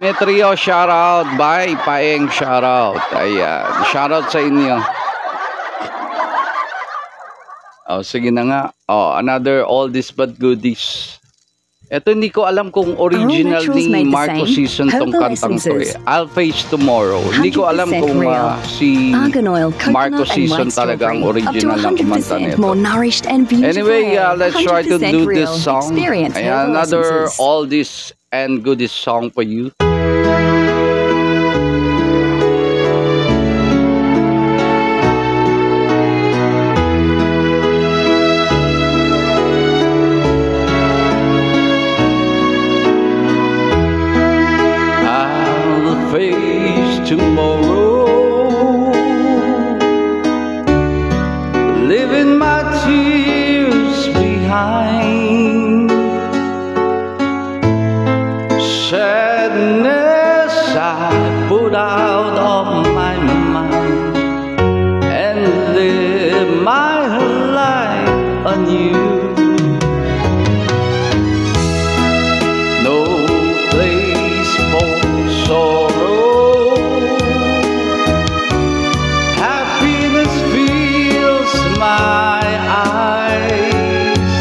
Metrio, shoutout. Bye, Paeng, shoutout. Ayan, shoutout sa inyo. Oh, sige na nga. Oh, another oldies but goodies. Ito hindi ko alam kung original ni Marco Season tong kantang to eh. I'll Face Tomorrow. Hindi ko alam kung si Marco Season talaga ang original ng kumanta nito. Anyway, let's try to do this song. Ayan, another oldies and goodies song for you. Face tomorrow, leaving my tears behind. Sadness I put out of my mind and live my life anew. No place for sorrow. My eyes,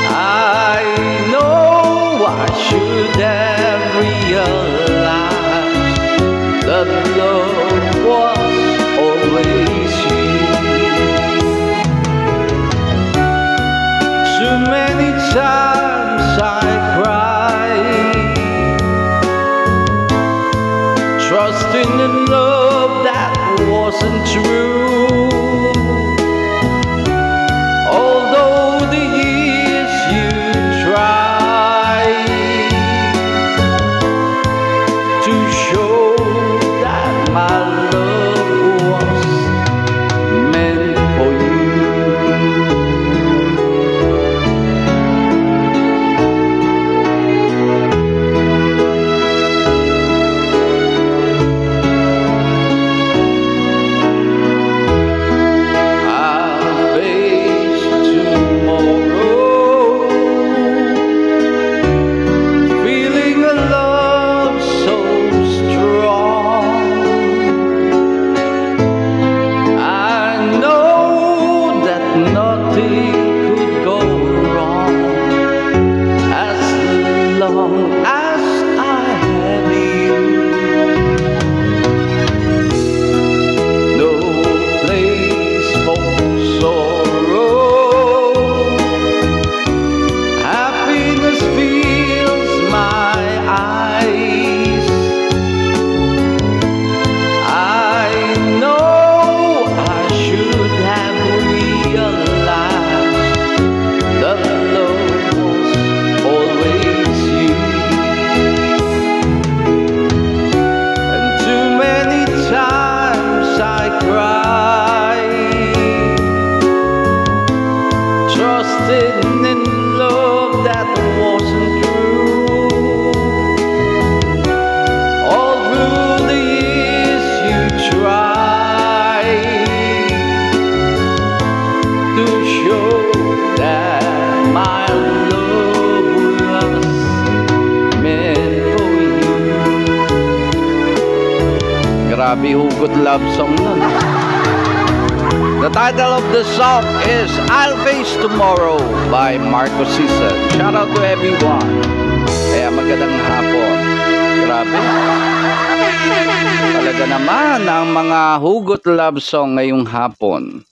I know I should have realized that love was always you. Too many times I cried, trusting in love that wasn't true. Trusting in love that wasn't true. All through the years you tried to show that my love was meant for you. Grabe hugot love song nun. The title of the song is I'll Face Tomorrow by Marco Season. Shout out to everyone. Kaya magandang hapon. Grabe. Talaga naman ang mga hugot love song ngayong hapon.